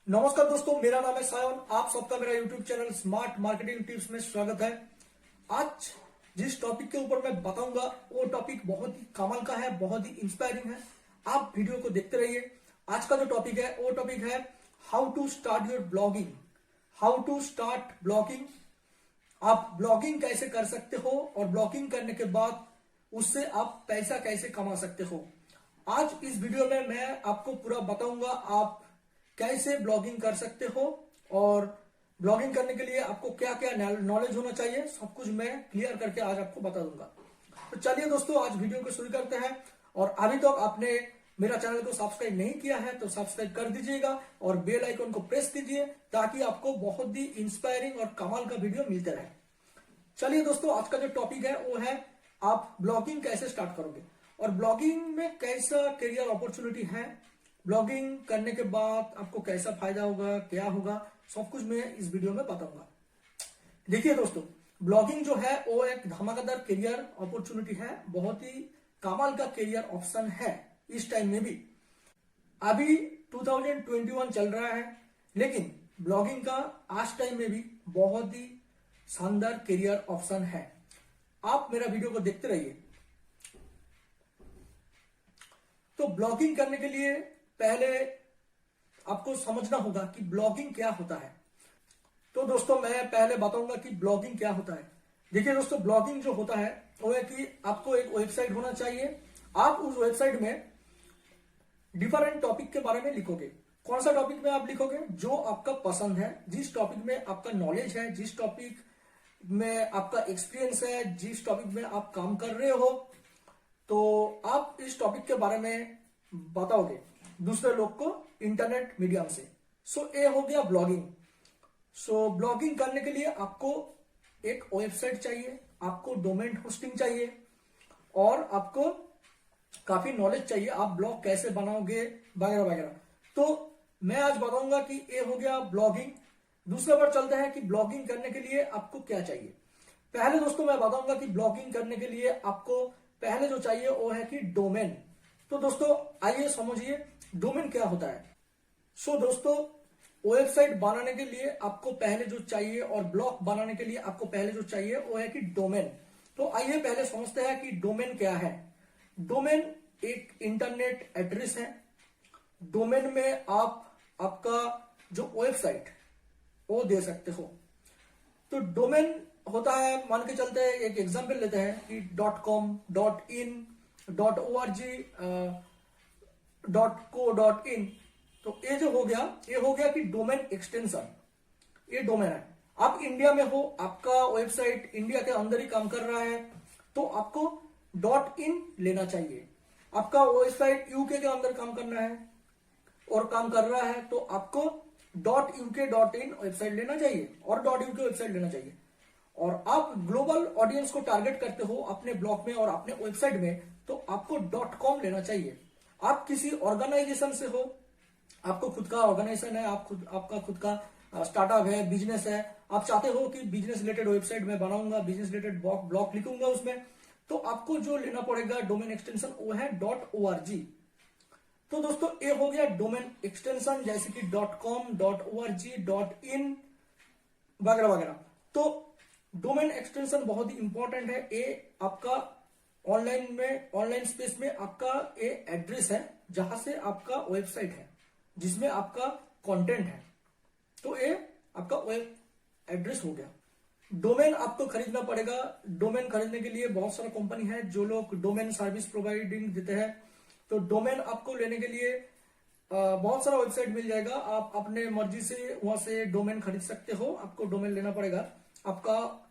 नमस्कार दोस्तों, मेरा नाम है सायन। आप सबका मेरा YouTube channel smart marketing tips में स्वागत है। आज जिस टॉपिक के ऊपर मैं बताऊंगा वो टॉपिक बहुत ही कमाल का है, बहुत ही इंस्पायरिंग है। आप वीडियो को देखते रहिए। आज का जो टॉपिक है वो टॉपिक है how to start your blogging. How to start blogging. आप ब्लॉगिंग कैसे कर सकते हो और ब्लॉगिंग करने के बाद उससे आप पैसा कैसे कमा सकते हो। आज इस वीडियो में मैं आपको पूरा बताऊंगा आप कैसे ब्लॉगिंग कर सकते हो और ब्लॉगिंग करने के लिए आपको क्या क्या नॉलेज होना चाहिए, सब कुछ मैं क्लियर करके आज आपको बता दूंगा। तो चलिए दोस्तों, आज वीडियो को शुरू करते हैं। और अभी तक आपने मेरा चैनल को सब्सक्राइब नहीं किया है तो सब्सक्राइब कर दीजिएगा और बेल आइकन को प्रेस कीजिए ताकि आपको बहुत ही इंस्पायरिंग और कमाल का वीडियो मिलते रहे। चलिए दोस्तों, आज का जो टॉपिक है वो है आप ब्लॉगिंग कैसे स्टार्ट करोगे और ब्लॉगिंग में कैसा करियर अपॉर्चुनिटी है, ब्लॉगिंग करने के बाद आपको कैसा फायदा होगा, क्या होगा, सब कुछ मैं इस वीडियो में बताऊंगा। देखिए दोस्तों, ब्लॉगिंग जो है वो एक धमाकेदार करियर अपॉर्चुनिटी है, बहुत ही कमाल का करियर ऑप्शन है इस टाइम में भी। अभी 2021 चल रहा है, लेकिन ब्लॉगिंग का आज टाइम में भी बहुत ही शानदार करियर ऑप्शन है। आप मेरा वीडियो को देखते रहिए। तो ब्लॉगिंग करने के लिए पहले आपको समझना होगा कि ब्लॉगिंग क्या होता है। तो दोस्तों, मैं पहले बताऊंगा कि ब्लॉगिंग क्या होता है। देखिए दोस्तों, ब्लॉगिंग जो होता है वो है कि आपको एक वेबसाइट होना चाहिए। आप उस वेबसाइट में डिफरेंट टॉपिक के बारे में लिखोगे। कौन सा टॉपिक में आप लिखोगे? जो आपका पसंद है, जिस टॉपिक में आपका नॉलेज है, जिस टॉपिक में आपका एक्सपीरियंस है, जिस टॉपिक में आप काम कर रहे हो, तो आप इस टॉपिक के बारे में बताओगे दूसरे लोग को इंटरनेट मीडियम से। सो ये हो गया ब्लॉगिंग। सो ब्लॉगिंग करने के लिए आपको एक वेबसाइट चाहिए, आपको डोमेन होस्टिंग चाहिए और आपको काफी नॉलेज चाहिए। आप ब्लॉग कैसे बनाओगे वगैरह वगैरह। तो मैं आज बताऊंगा कि ये हो गया ब्लॉगिंग। दूसरे पर चलते हैं कि ब्लॉगिंग करने के लिए आपको क्या चाहिए। पहले दोस्तों मैं बताऊंगा कि ब्लॉगिंग करने के लिए आपको पहले जो चाहिए वो है कि डोमेन। तो दोस्तों आइए समझिए डोमेन क्या होता है। सो दोस्तों, वेबसाइट बनाने के लिए आपको पहले जो चाहिए और ब्लॉग बनाने के लिए आपको पहले जो चाहिए वो है कि डोमेन। तो आइए पहले समझते हैं कि डोमेन क्या है। डोमेन एक इंटरनेट एड्रेस है। डोमेन में आप आपका जो वेबसाइट वो दे सकते हो। तो डोमेन होता है, मान के चलते हैं, एक एग्जांपल लेते हैं कि .com, .in, .org, .co.in। तो ये जो हो गया, ये हो गया कि डोमेन एक्सटेंशन। ये डोमेन है। आप इंडिया में हो, आपका वेबसाइट इंडिया के अंदर ही काम कर रहा है, तो आपको .in लेना चाहिए। आपका वेबसाइट यूके के अंदर काम करना है और काम कर रहा है, तो आपको .uk.in वेबसाइट लेना चाहिए और .uk वेबसाइट लेना चाहिए। और आप ग्लोबल ऑडियंस को टारगेट करते हो अपने ब्लॉग में और अपने वेबसाइट में, तो आपको .com लेना चाहिए। आप किसी ऑर्गेनाइजेशन से हो, आपको खुद का ऑर्गेनाइजेशन है, आपका खुद का स्टार्टअप है, बिजनेस है, आप चाहते हो कि बिजनेस रिलेटेड वेबसाइट में बनाऊंगा, बिजनेस रिलेटेड ब्लॉग लिखूंगा उसमें, तो आपको जो लेना पड़ेगा डोमेन एक्सटेंशन वो है .org। तो दोस्तों ये हो गया डोमेन एक्सटेंशन, जैसे कि .com, .org, .in वगैरह वगैरह। तो डोमेन एक्सटेंशन बहुत ही इंपॉर्टेंट है। ये आपका ऑनलाइन स्पेस में आपका ये एड्रेस है जहां से आपका वेबसाइट है, जिसमें आपका कंटेंट है। तो ये आपका वेब एड्रेस हो गया। डोमेन आपको खरीदना पड़ेगा। डोमेन खरीदने के लिए बहुत सारा कंपनी है जो लोग डोमेन सर्विस प्रोवाइडिंग देते हैं। तो डोमेन आपको लेने के लिए बहुत सारा वेबसाइट मिल जाएगा। आप अपने मर्जी से वहां से डोमेन खरीद सकते हो। आपको डोमेन लेना पड़ेगा, आपका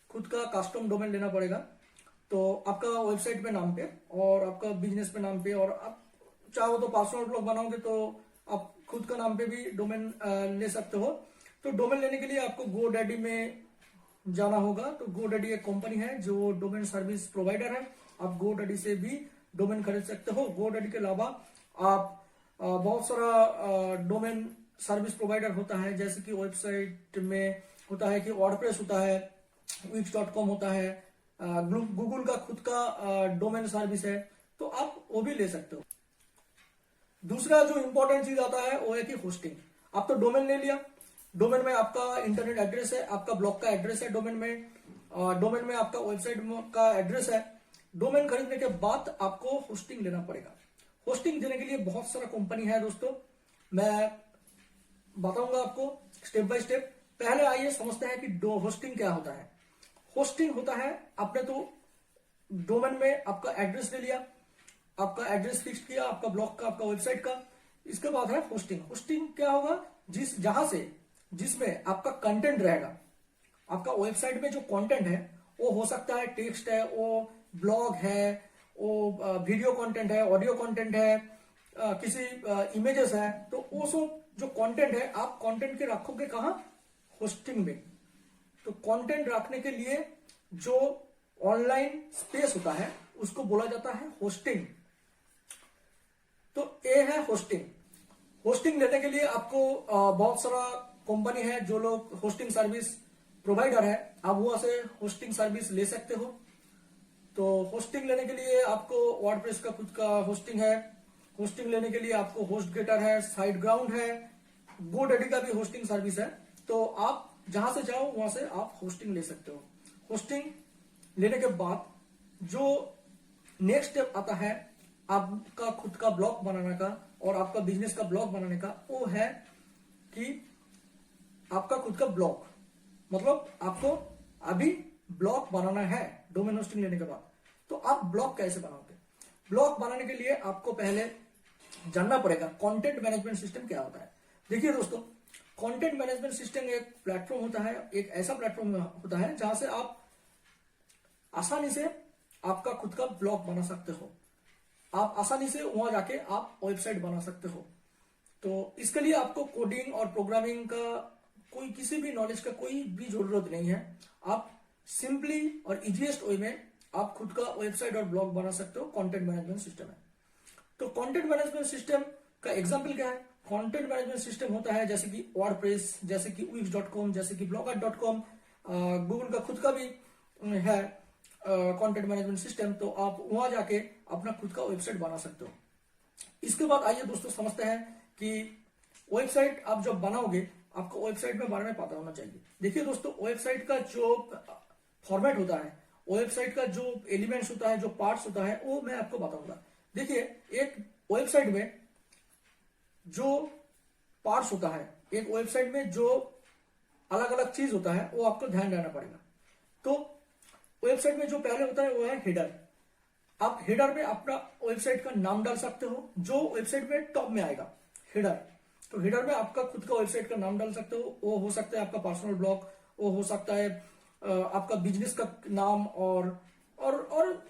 खुद का कस्टम डोमेन लेना पड़ेगा। तो आपका वेबसाइट पे नाम पे और आपका बिजनेस पे नाम पे, और आप चाहो तो पर्सनल ब्लॉग बनाओगे तो आप खुद का नाम पे भी डोमेन ले सकते हो। तो डोमेन लेने के लिए आपको GoDaddy में जाना होगा। तो GoDaddy एक कंपनी है जो डोमेन सर्विस प्रोवाइडर है। आप GoDaddy से भी डोमेन खरीद सकते हो। GoDaddy के अलावा आप बहुत सारा डोमेन सर्विस प्रोवाइडर होता है, जैसे कि वेबसाइट में होता है कि वर्डप्रेस होता है, wix.com होता है, गूगल का खुद का डोमेन सर्विस है, तो आप वो भी ले सकते हो। दूसरा जो इंपॉर्टेंट चीज आता है वो है कि होस्टिंग। आप तो डोमेन ले लिया, डोमेन में आपका इंटरनेट एड्रेस है, आपका ब्लॉग का एड्रेस है डोमेन में, डोमेन में आपका वेबसाइट का एड्रेस है। डोमेन खरीदने के बाद आपको होस्टिंग लेना पड़ेगा। होस्टिंग देने के लिए बहुत सारा कंपनी है दोस्तों, मैं बताऊंगा आपको स्टेप बाय स्टेप। पहले आइए समझते हैं कि होस्टिंग क्या होता है। होस्टिंग होता है, आपने तो डोमेन में आपका एड्रेस ले लिया, आपका एड्रेस फिक्स किया, आपका ब्लॉग का, आपका वेबसाइट का। इसके बाद है होस्टिंग। होस्टिंग क्या होगा, जिसमें आपका कंटेंट रहेगा, आपका वेबसाइट में जो कंटेंट है वो हो सकता है टेक्स्ट है, वो ब्लॉग है, वो वीडियो कंटेंट है, ऑडियो कंटेंट है, किसी इमेजेस है। तो वो सब जो कंटेंट है, आप कंटेंट के रखोगे कहां, होस्टिंग में। तो कंटेंट रखने के लिए जो ऑनलाइन स्पेस होता है उसको बोला जाता है होस्टिंग। तो ये है होस्टिंग। होस्टिंग लेने के लिए आपको बहुत सारा कंपनी है जो लोग होस्टिंग सर्विस प्रोवाइडर है, आप वहां से होस्टिंग सर्विस ले सकते हो। तो होस्टिंग लेने के लिए आपको वर्डप्रेस का खुद का होस्टिंग है, होस्टिंग लेने के लिए आपको होस्टगेटर है, साइट ग्राउंड है, गोडैडी का भी होस्टिंग सर्विस है। तो आप जहां से चाहो वहां से आप होस्टिंग ले सकते हो। होस्टिंग लेने के बाद जो नेक्स्ट स्टेप आता है आपका खुद का ब्लॉग बनाने का और आपका बिजनेस का ब्लॉग बनाने का, वो है कि आपका खुद का ब्लॉग, मतलब आपको अभी ब्लॉग बनाना है डोमेन होस्टिंग लेने के बाद। तो आप ब्लॉग कैसे बनाओगे? ब्लॉग बनाने के लिए आपको पहले जानना पड़ेगा कंटेंट मैनेजमेंट सिस्टम क्या होता है। देखिए दोस्तों, कंटेंट मैनेजमेंट सिस्टम एक प्लेटफॉर्म होता है, एक ऐसा प्लेटफॉर्म होता है जहां से आप आसानी से आपका खुद का ब्लॉग बना सकते हो। आप आसानी से वहां जाके आप वेबसाइट बना सकते हो। तो इसके लिए आपको कोडिंग और प्रोग्रामिंग का कोई किसी भी नॉलेज का कोई भी जरूरत नहीं है। आप सिंपली और इजीएस्ट वे में आप खुद का वेबसाइट और ब्लॉग बना सकते हो। कंटेंट मैनेजमेंट सिस्टम है। तो कंटेंट मैनेजमेंट सिस्टम का एग्जांपल क्या है? कंटेंट मैनेजमेंट सिस्टम होता है जैसे कि वर्डप्रेस, जैसे कि wix.com, जैसे कि blogger.com, गूगल का खुद का भी है कंटेंट मैनेजमेंट सिस्टम। तो आप वहां जाके अपना खुद का वेबसाइट बना सकते हो। इसके बाद आइए दोस्तों समझते हैं कि वेबसाइट आप जब बनाओगे आपको वेबसाइट में बारे में पता होना चाहिए। देखिए दोस्तों, वेबसाइट का जो फॉर्मेट होता है, वेबसाइट का जो एलिमेंट्स होता है, जो पार्ट्स होता है, वो मैं आपको बताऊंगा। देखिए, एक वेबसाइट में जो पार्ट्स होता है, एक वेबसाइट में जो अलग अलग चीज होता है, वो आपको ध्यान रहना पड़ेगा। तो वेबसाइट में जो पहले होता है वो है हेडर। आप हेडर में अपना वेबसाइट का नाम डाल सकते हो, जो वेबसाइट में टॉप में आएगा हेडर। तो हेडर में आपका खुद का वेबसाइट का नाम डाल सकते हो। वो हो सकता है आपका पर्सनल ब्लॉग, वो हो सकता है आपका बिजनेस का नाम, और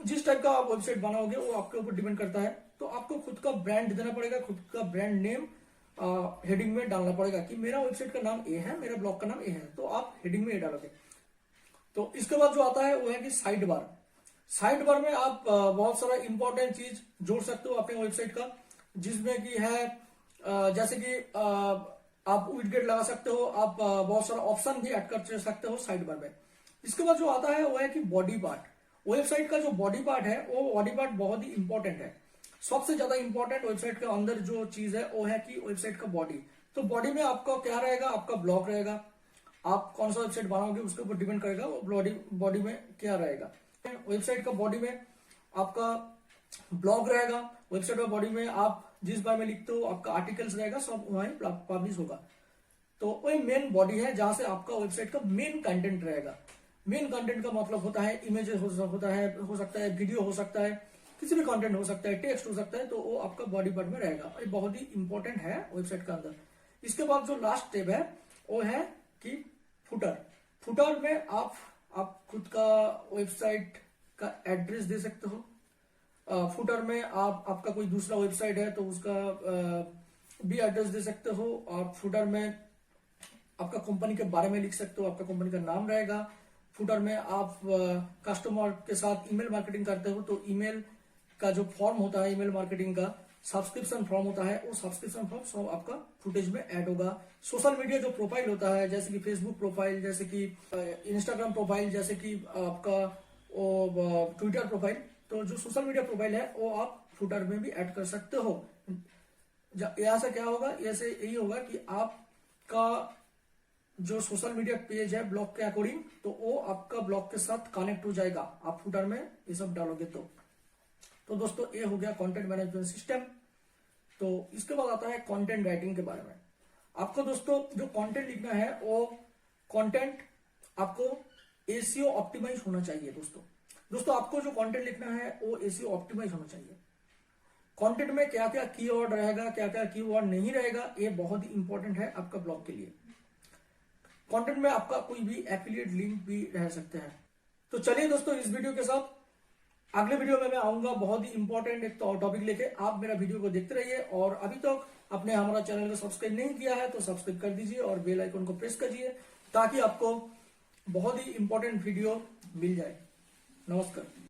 जिस टाइप का आप वेबसाइट बनाओगे वो आपके ऊपर डिपेंड करता है। तो आपको खुद का ब्रांड देना पड़ेगा, खुद का ब्रांड नेम हेडिंग में डालना पड़ेगा कि मेरा वेबसाइट का नाम ए है, मेरा ब्लॉग का नाम ए है। तो आप हेडिंग में ये डालोगे। तो इसके बाद जो आता है वो है कि साइड बार। साइड बार में आप बहुत सारा इंपॉर्टेंट चीज जोड़ सकते हो अपने वेबसाइट का, जिसमें कि है जैसे कि आप विडगेट लगा सकते हो, आप बहुत सारा ऑप्शन भी ऐड कर सकते हो साइड बार में। इसके बाद जो आता है वो है कि बॉडी पार्ट। वेबसाइट का जो बॉडी पार्ट है, वो बॉडी पार्ट बहुत ही इंपॉर्टेंट है। सबसे ज्यादा इंपॉर्टेंट वेबसाइट के अंदर जो चीज है वो है कि वेबसाइट का बॉडी। तो बॉडी में आपका क्या रहेगा? आपका ब्लॉग रहेगा। आप कौन सा वेबसाइट बनाओगे उसके ऊपर डिपेंड करेगा वो बॉडी में क्या रहेगा। वेबसाइट का बॉडी में आपका ब्लॉग रहेगा, वेबसाइट का बॉडी में आप जिस बारे में लिखते हो आपका आर्टिकल्स रहेगा, सब वहीं पब्लिश होगा। तो वही मेन बॉडी है जहां से आपका वेबसाइट का मेन कंटेंट रहेगा। मेन कंटेंट का मतलब होता है इमेजेस होता है, हो सकता है वीडियो हो सकता है, किसी भी कंटेंट हो सकता है, टेक्स्ट हो सकता है। तो वो आपका बॉडी पार्ट में रहेगा। ये बहुत ही इंपॉर्टेंट है वेबसाइट के अंदर। इसके बाद जो लास्ट स्टेप है वो है कि फुटर। फुटर में आप खुद का वेबसाइट का एड्रेस दे सकते हो। फुटर में आपका कोई दूसरा वेबसाइट है तो उसका भी एड्रेस दे सकते हो। आप फुटर में आपका कंपनी के बारे में लिख सकते हो, आपका कंपनी का नाम रहेगा। फुटर में आप कस्टमर के साथ ईमेल मार्केटिंग करते हो तो ईमेल का जो फॉर्म होता है, ईमेल मार्केटिंग का सब्सक्रिप्शन फॉर्म होता है, वो सब्सक्रिप्शन फॉर्म सब आपका फुटेज में ऐड होगा। सोशल मीडिया जो प्रोफाइल होता है, जैसे कि फेसबुक प्रोफाइल, जैसे कि इंस्टाग्राम प्रोफाइल, जैसे कि आपका ट्विटर प्रोफाइल, तो जो सोशल मीडिया प्रोफाइल है वो आप फुटर में भी ऐड कर सकते हो। यहाँ से क्या होगा? ऐसे यही होगा कि आप आपका जो सोशल मीडिया पेज है ब्लॉग के अकॉर्डिंग, तो वो आपका ब्लॉग के साथ कनेक्ट हो जाएगा आप फुटर में ये सब डालोगे तो दोस्तों ये हो गया कंटेंट मैनेजमेंट सिस्टम। तो इसके बाद आता है कंटेंट राइटिंग के बारे में। आपको दोस्तों जो कंटेंट लिखना है वो कंटेंट आपको एसईओ ऑप्टिमाइज होना चाहिए। दोस्तों आपको जो कंटेंट लिखना है वो एसईओ ऑप्टिमाइज होना चाहिए। कंटेंट में क्या क्या कीवर्ड रहेगा, क्या क्या कीवर्ड नहीं रहेगा, ये बहुत ही इंपॉर्टेंट है आपका ब्लॉग के लिए। कंटेंट में आपका कोई भी एफिलिएट लिंक भी रह सकते हैं। तो चलिए दोस्तों, इस वीडियो के साथ अगले वीडियो में मैं आऊंगा बहुत ही इंपॉर्टेंट एक टॉपिक लेके। आप मेरा वीडियो को देखते रहिए, और अभी तक आपने हमारा चैनल को सब्सक्राइब नहीं किया है तो सब्सक्राइब कर दीजिए और बेल आइकन को प्रेस करिए ताकि आपको बहुत ही इंपॉर्टेंट वीडियो मिल जाए। नमस्कार।